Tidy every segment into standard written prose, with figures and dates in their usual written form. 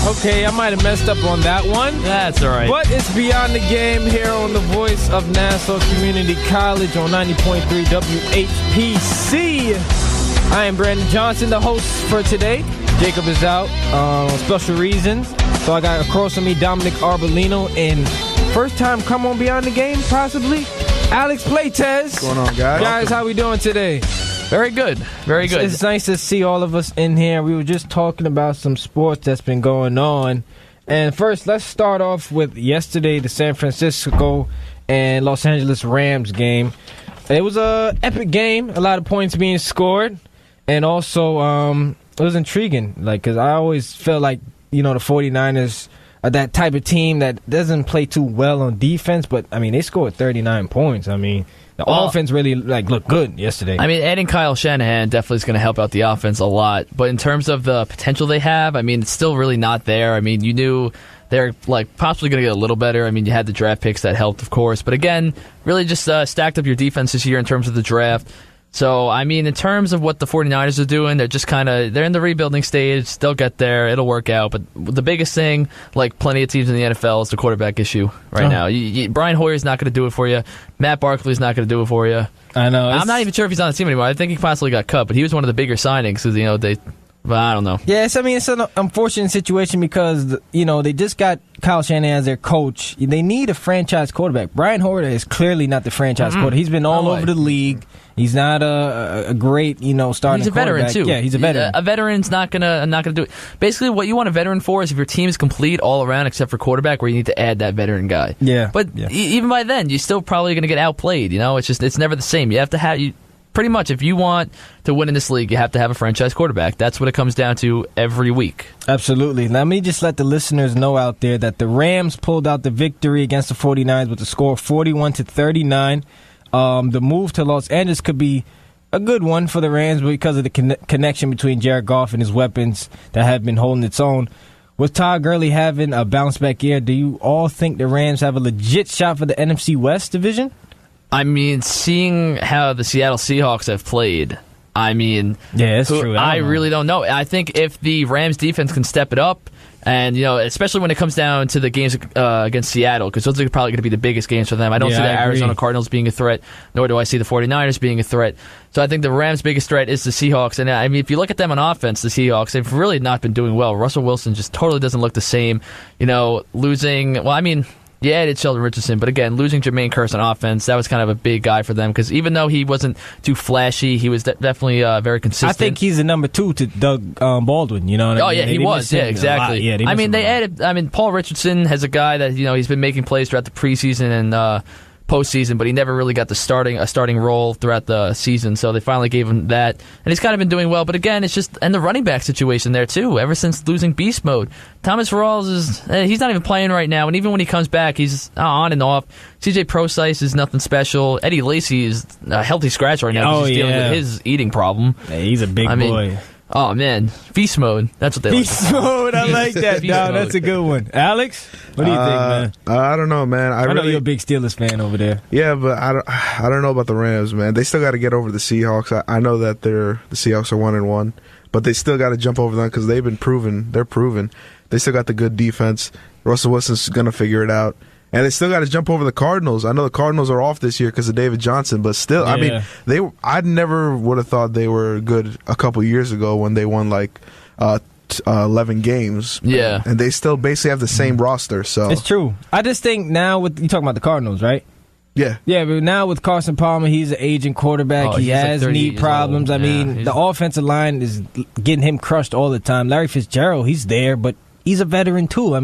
Okay, I might have messed up on that one. That's all right. But it's Beyond the Game here on the Voice of Nassau Community College on 90.3 WHPC. I am Brandon Johnson, the host for today. Jacob is out on special reasons. So I got across from me Dominick Arbolino, and first time come on Beyond the Game, possibly, Alex Pleitez. What's going on, guys? Guys, how we doing today? Very good. Very good. It's nice to see all of us in here. We were just talking about some sports that's been going on. And first, let's start off with yesterday, the San Francisco and Los Angeles Rams game. It was an epic game, a lot of points being scored. And also, it was intriguing, because I always feel like, the 49ers are that type of team that doesn't play too well on defense. But, they scored 39 points. The offense really looked good yesterday. Adding Kyle Shanahan definitely is going to help out the offense a lot. But in terms of the potential they have, it's still really not there. You knew they're possibly going to get a little better. You had the draft picks that helped, of course. But again, really just stacked up your defense this year in terms of the draft. So, in terms of what the 49ers are doing, they're just they're in the rebuilding stage. They'll get there. It'll work out. But the biggest thing, like plenty of teams in the NFL, is the quarterback issue right now. Brian Hoyer's not going to do it for you. Matt Barkley's not going to do it for you. I know. I'm not even sure if he's on the team anymore. I think he possibly got cut, but he was one of the bigger signings because, but I don't know. Yes, it's an unfortunate situation because, they just got Kyle Shanahan as their coach. They need a franchise quarterback. Brian Hoyer is clearly not the franchise quarterback. He's been all over the league. He's not a great, starting He's a veteran, too. Yeah, he's a veteran. A veteran's not gonna do it. Basically, what you want a veteran for is if your team is complete all around except for quarterback, where you need to add that veteran guy. Yeah. But even by then, you're still probably going to get outplayed. It's never the same. You have to have pretty much, if you want to win in this league, you have to have a franchise quarterback. That's what it comes down to every week. Absolutely. Let me just let the listeners know out there that the Rams pulled out the victory against the 49ers with a score of 41-39. The move to Los Angeles could be a good one for the Rams because of the connection between Jared Goff and his weapons that have been holding its own. With Todd Gurley having a bounce-back year, do you all think the Rams have a legit shot for the NFC West division? Seeing how the Seattle Seahawks have played, yeah, it's true. I really don't know. I think if the Rams defense can step it up, and especially when it comes down to the games against Seattle, because those are probably going to be the biggest games for them. I don't see the Arizona Cardinals being a threat, nor do I see the 49ers being a threat. So I think the Rams' biggest threat is the Seahawks. And if you look at them on offense, the Seahawks, they've really not been doing well. Russell Wilson just totally doesn't look the same. Losing. Yeah, it did Sheldon Richardson, but again, losing Jermaine Kearse on offense, that was kind of a big guy for them because even though he wasn't too flashy, he was definitely very consistent. I think he's the number 2 to Doug Baldwin, you know what I mean? Yeah, he was. Yeah, exactly. Yeah, they added, Paul Richardson has a guy that, he's been making plays throughout the preseason and postseason, but he never really got a starting role throughout the season, so they finally gave him that, and he's kind of been doing well. But again, it's just and the running back situation there too. Ever since losing beast mode, Thomas Rawls he's not even playing right now, and even when he comes back, he's on and off. CJ Prosise is nothing special. Eddie Lacy is a healthy scratch right now. He's dealing with his eating problem. Hey, he's a big boy. Oh, man. Beast mode. That's what they Beast mode. I like that. No, that's a good one. Alex, what do you think, man? I don't know, man. I know you're a big Steelers fan over there. Yeah, but I don't know about the Rams, man. They still got to get over the Seahawks. I know that the Seahawks are 1-1, but they still got to jump over them because they've been proven. They're proven. They still got the good defense. Russell Wilson's going to figure it out. And they still got to jump over the Cardinals. I know the Cardinals are off this year because of David Johnson, but still, I never would have thought they were good a couple years ago when they won 11 games. Yeah, and they still basically have the same roster. So it's true. I just think now you talking about the Cardinals, right? Yeah. Yeah, but now with Carson Palmer, he's an aging quarterback. He has knee problems. The offensive line is getting him crushed all the time. Larry Fitzgerald, he's there, but he's a veteran too.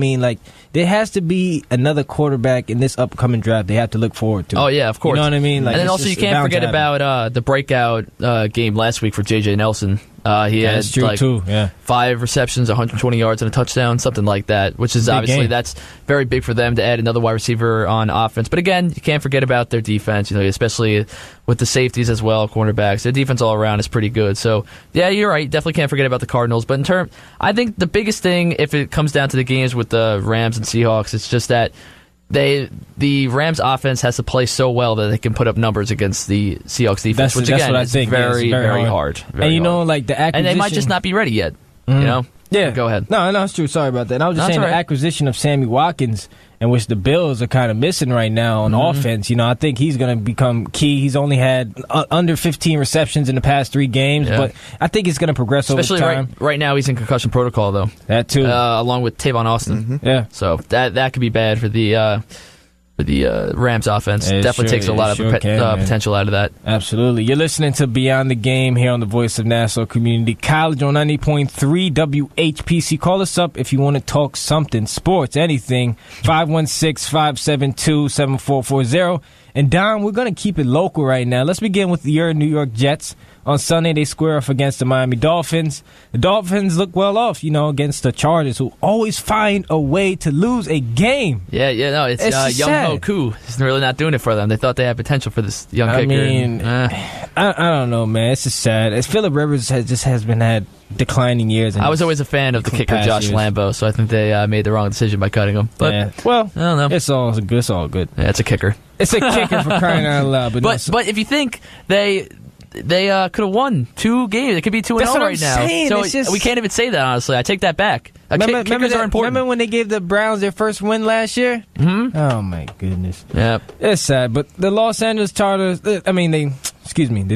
There has to be another quarterback in this upcoming draft they have to look forward to. Oh, yeah, of course. You know what I mean? And then also you can't forget about the breakout game last week for J.J. Nelson. He had true too. Yeah. 5 receptions, 120 yards, and a touchdown, something like that, which is obviously that's very big for them to add another wide receiver on offense. But again, you can't forget about their defense, especially with the safeties as well, cornerbacks. Their defense all around is pretty good. So, yeah, you're right. Definitely can't forget about the Cardinals. But I think the biggest thing, if it comes down to the games with the Rams and Seahawks, it's just that the Rams offense has to play so well that they can put up numbers against the Seahawks defense, that's what I think. Very hard. And the acquisition, and they might just not be ready yet. You know, Yeah. Go ahead. No, it's true. Sorry about that. And I was just saying the acquisition of Sammy Watkins, in which the Bills are kind of missing right now on offense. I think he's going to become key. He's only had under 15 receptions in the past 3 games, but I think he's going to progress over time. Especially right now, he's in concussion protocol, though. That too. Along with Tavon Austin. Yeah. So that could be bad for the Rams offense. Definitely takes a lot of potential out of that. Absolutely. You're listening to Beyond the Game here on the Voice of Nassau Community College on 90.3 WHPC. Call us up if you want to talk something, sports, anything. 516-572-7440. And Don, we're going to keep it local right now. Let's begin with your New York Jets. On Sunday, they square off against the Miami Dolphins. The Dolphins look well off, against the Chargers, who always find a way to lose a game. It's Young Ho Koo. He's really not doing it for them. They thought they had potential for this young kicker. I don't know, man. It's just sad. Phillip Rivers has been had declining years. I was always a fan of the kicker, Josh Lambo, so I think they made the wrong decision by cutting him. But I don't know. It's all good. Yeah, it's a kicker. It's a kicker for crying out loud. But if you think they could have won 2 games. It could be 2-0 right now. So we can't even say that, honestly. I take that back. Kickers are important. Remember when they gave the Browns their first win last year? Mm-hmm. Oh, my goodness. Yep. It's sad. But the Los Angeles Chargers, the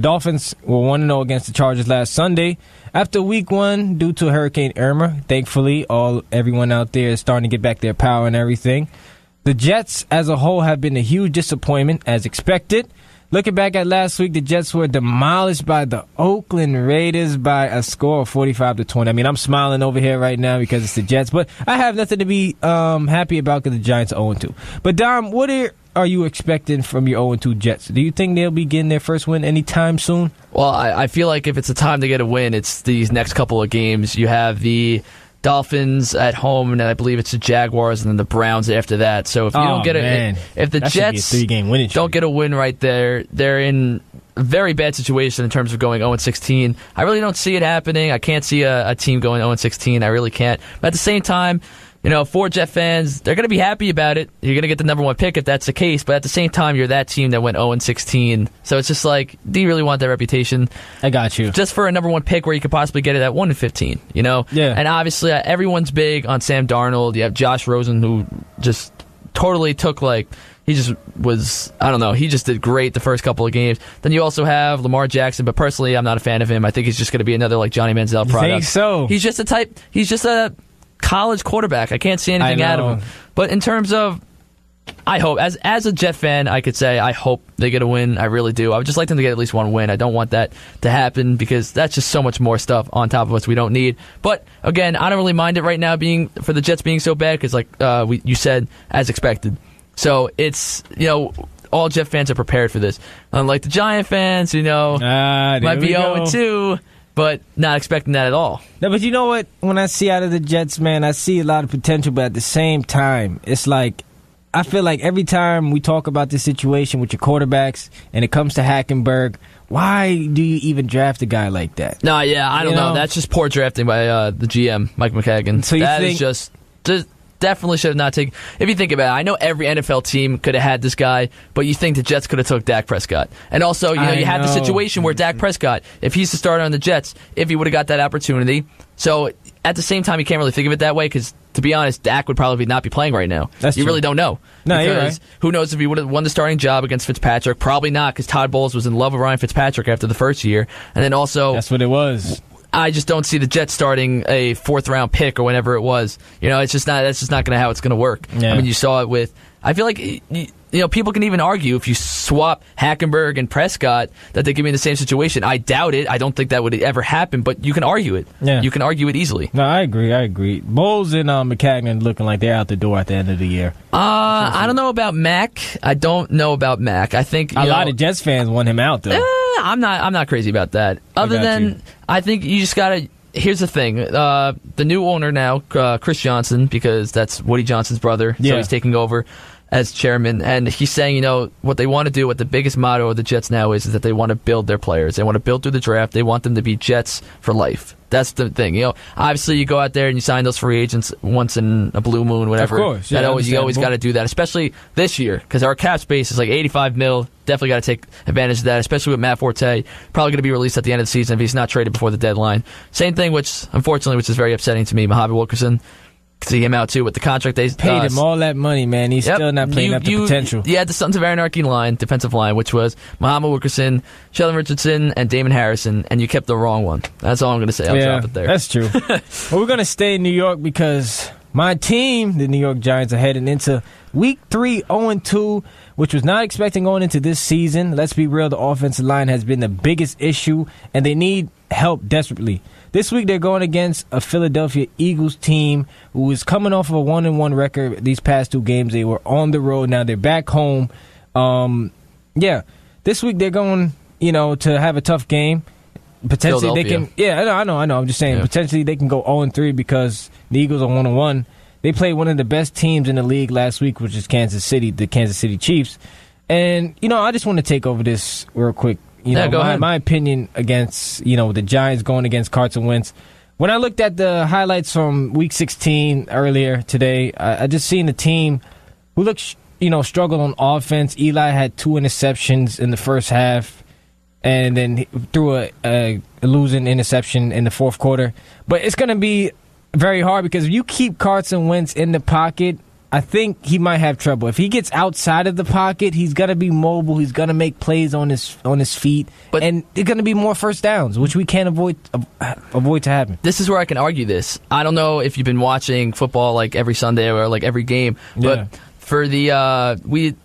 Dolphins were 1-0 against the Chargers last Sunday. After week 1, due to Hurricane Irma, thankfully, everyone out there is starting to get back their power and everything. The Jets, as a whole, have been a huge disappointment, as expected. Looking back at last week, the Jets were demolished by the Oakland Raiders by a score of 45-20. I mean, I'm smiling over here right now because it's the Jets, but I have nothing to be happy about because the Giants are 0-2. But, Dom, what are you expecting from your 0-2 Jets? Do you think they'll be getting their first win anytime soon? Well, I feel like if it's a time to get a win, it's these next couple of games. You have the Dolphins at home, and I believe it's the Jaguars, and then the Browns after that. So if you don't get if the Jets don't get a win right there, they're in a very bad situation in terms of going 0-16. I really don't see it happening. I can't see a team going 0-16. I really can't. But at the same time, for Jet fans, they're going to be happy about it. You're going to get the number 1 pick if that's the case. But at the same time, you're that team that went 0-16. So it's just like, do you really want that reputation? I got you. Just for a number 1 pick where you could possibly get it at 1-15, Yeah. And obviously, everyone's big on Sam Darnold. You have Josh Rosen, who just totally took, he just was, I don't know, he just did great the first couple of games. Then you also have Lamar Jackson, but personally, I'm not a fan of him. I think he's just going to be another, Johnny Manziel product. You think so? He's just a college quarterback. I can't see anything out of him. But in terms of, I hope, as a Jet fan, I could say I hope they get a win. I really do. I would just like them to get at least 1 win. I don't want that to happen because that's just so much more stuff on top of us we don't need. But again, I don't really mind it right now for the Jets being so bad because you said, as expected. So it's, all Jet fans are prepared for this. Unlike the Giant fans, might be 0-2. But not expecting that at all. No, but you know what? When I see out of the Jets, man, I see a lot of potential. But at the same time, it's like I feel like every time we talk about this situation with your quarterbacks and it comes to Hackenberg, why do you even draft a guy like that? No, yeah, I don't know. That's just poor drafting by the GM, Mike McCagan. So that is just definitely should have not taken. If you think about it, I know every NFL team could have had this guy, but you think the Jets could have took Dak Prescott. And also, you have the situation where Dak Prescott, if he's the starter on the Jets, if he would have got that opportunity. So at the same time, you can't really think of it that way because, to be honest, Dak would probably not be playing right now. That's you true. Really don't know. No, you're right. Who knows if he would have won the starting job against Fitzpatrick? Probably not because Todd Bowles was in love with Ryan Fitzpatrick after the first year. And then also... That's what it was. I just don't see the Jets starting a 4th-round pick or whenever it was. It's just not. That's just not going to how it's going to work. Yeah. I mean, you saw it with. I feel like people can even argue if you swap Hackenberg and Prescott that they could be in the same situation. I doubt it. I don't think that would ever happen. But you can argue it. Yeah. You can argue it easily. No, I agree. Bowles and McCagnon looking like they're out the door at the end of the year. I don't know about Mac. I I think a lot of Jets fans want him out though. I'm not crazy about that. Other than I think you just gotta. Here's the thing: the new owner now, Chris Johnson, because that's Woody Johnson's brother, so he's taking over. as chairman, and he's saying, what they want to do, what the biggest motto of the Jets now is that they want to build their players. They want to build through the draft. They want them to be Jets for life. That's the thing. Obviously you go out there and you sign those free agents once in a blue moon, whatever. Of course. Yeah, you always got to do that, especially this year, because our cap space is like $85 million. Definitely got to take advantage of that, especially with Matt Forte. Probably going to be released at the end of the season if he's not traded before the deadline. Same thing, which is very upsetting to me, Mojave Wilkerson. See him out too with the contract they paid him all that money, man. He's still not playing up to potential. You had the Sons of Anarchy defensive line, which was Muhammad Wilkerson, Sheldon Richardson, and Damon Harrison, and you kept the wrong one. That's all I'm going to say. I'll drop it there. That's true. Well, we're going to stay in New York because my team, the New York Giants, are heading into Week 3 0-2, which was not expecting going into this season. Let's be real, the offensive line has been the biggest issue, and they need help desperately. This week they're going against a Philadelphia Eagles team who is coming off of a 1-1 record these past 2 games. They were on the road. Now they're back home. This week they're going, to have a tough game. Potentially they can. Yeah, I know. I'm just saying, potentially they can go 0-3 because the Eagles are 1-1. They played one of the best teams in the league last week, which is Kansas City, the Kansas City Chiefs. And, I just want to take over this real quick. My opinion against, the Giants going against Carson Wentz. When I looked at the highlights from Week 16 earlier today, I just seen the team who looked, struggled on offense. Eli had 2 interceptions in the first half, and then he threw a losing interception in the fourth quarter. But it's going to be very hard because if you keep Carson Wentz in the pocket, I think he might have trouble. If he gets outside of the pocket, he's going to be mobile. He's going to make plays on his feet, and it's going to be more first downs, which we can't avoid to happen. This is where I can argue this. I don't know if you've been watching football like every Sunday or like every game, but for the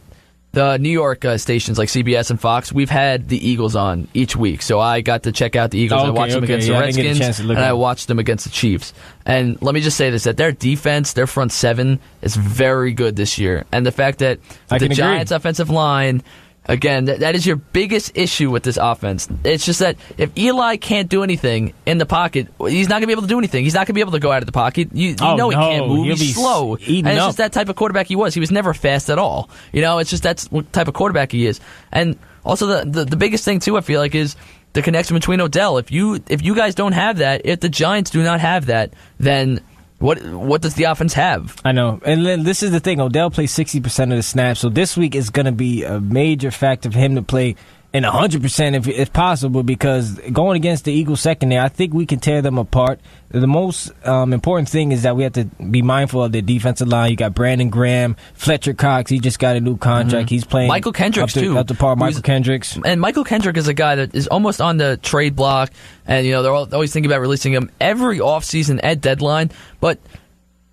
New York stations like CBS and Fox, we've had the Eagles on each week. So I got to check out the Eagles. I watched them against the Redskins, and I watched them against the Chiefs. And let me just say this, that their defense, their front seven, is very good this year. And the fact that the Giants' offensive line, again, that is your biggest issue with this offense. It's just that if Eli can't do anything in the pocket, he's not going to be able to do anything. He's not going to be able to go out of the pocket. He can't move. He's slow. And it's just that type of quarterback he was. He was never fast at all. It's just that type of quarterback he is. And also the biggest thing, too, I feel like, is the connection between Odell. If you guys don't have that, if the Giants do not have that, then what does the offense have? I know. And this is the thing. Odell plays 60% of the snaps, so this week is going to be a major factor for him to play in 100% if possible, because going against the Eagles secondary, I think we can tear them apart. The most important thing is that we have to be mindful of the defensive line. You got Brandon Graham, Fletcher Cox. He just got a new contract. Mm-hmm. He's playing Michael Kendricks too. Up to par, Michael Kendricks. And Michael Kendrick is a guy that is almost on the trade block, and they're always thinking about releasing him every offseason at deadline, but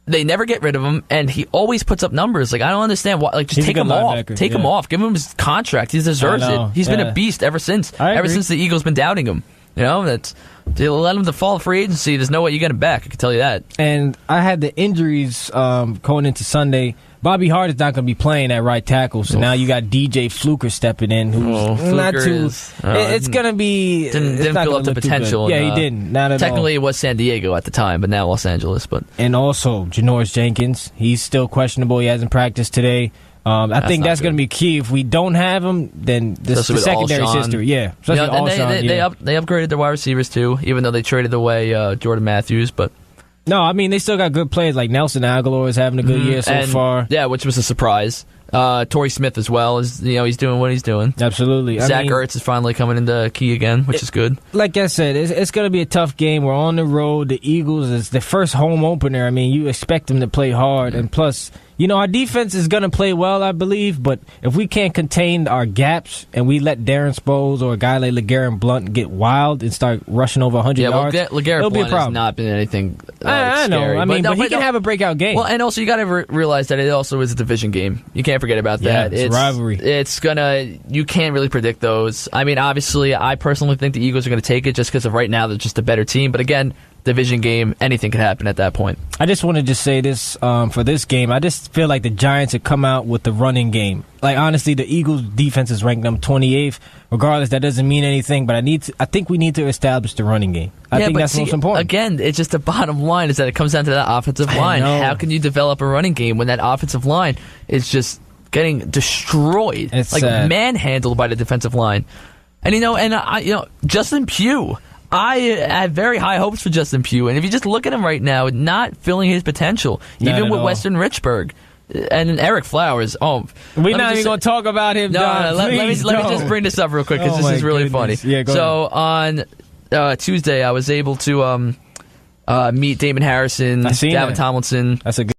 they never get rid of him, and he always puts up numbers. Like, I don't understand why. Like, just take him off. Take him off. Give him his contract. He deserves it. He's been a beast ever since. Ever since the Eagles been doubting him. They let him to fall free agency. There's no way you get him back. I can tell you that. And I had the injuries going into Sunday. Bobby Hart is not going to be playing at right tackle, so now you got DJ Fluker stepping in, who's not too. It's going to be didn't fill up the potential. Yeah, he didn't. Not at technically, all. It was San Diego at the time, but now Los Angeles. And also Janoris Jenkins, he's still questionable. He hasn't practiced today. I think that's going to be key. If we don't have him, then the secondary is history. Yeah, they upgraded their wide receivers too, even though they traded away Jordan Matthews, but. No, I mean, they still got good players. Like Nelson Aguilar is having a good year so far. Yeah, which was a surprise. Torrey Smith as well. He's doing what he's doing. Absolutely. Zach Ertz is finally coming into key again, which is good. Like I said, it's going to be a tough game. We're on the road. The Eagles is the first home opener. I mean, you expect them to play hard. And plus, our defense is going to play well, I believe. But if we can't contain our gaps and we let Darren Sproles or a guy like LeGarrette Blount get wild and start rushing over 100 yards, LeGarrette Blount has not been anything I know. Scary. I mean, but he can have a breakout game. Well, and also you got to realize that it also is a division game. You can't forget about that. It's a rivalry. You can't really predict those. I mean, obviously, I personally think the Eagles are going to take it just because of right now they're just a better team. But again, division game, anything could happen at that point. I just wanted to say this for this game. I just feel like the Giants have come out with the running game. Like, honestly, the Eagles' defense is ranked them 28th. Regardless, that doesn't mean anything, but I think we need to establish the running game. I think that's most important. Again, it's just the bottom line is that it comes down to that offensive line. How can you develop a running game when that offensive line is just getting destroyed, It's like sad. manhandled by the defensive line. And Justin Pugh. I have very high hopes for Justin Pugh, and if you just look at him right now, not filling his potential, Not even at with all. Western Richburg. And Eric Flowers. We're not even going to talk about him. Let me just bring this up real quick because this is really funny. Yeah, go ahead. On Tuesday, I was able to meet Damon Harrison, Davin Tomlinson. That's a good.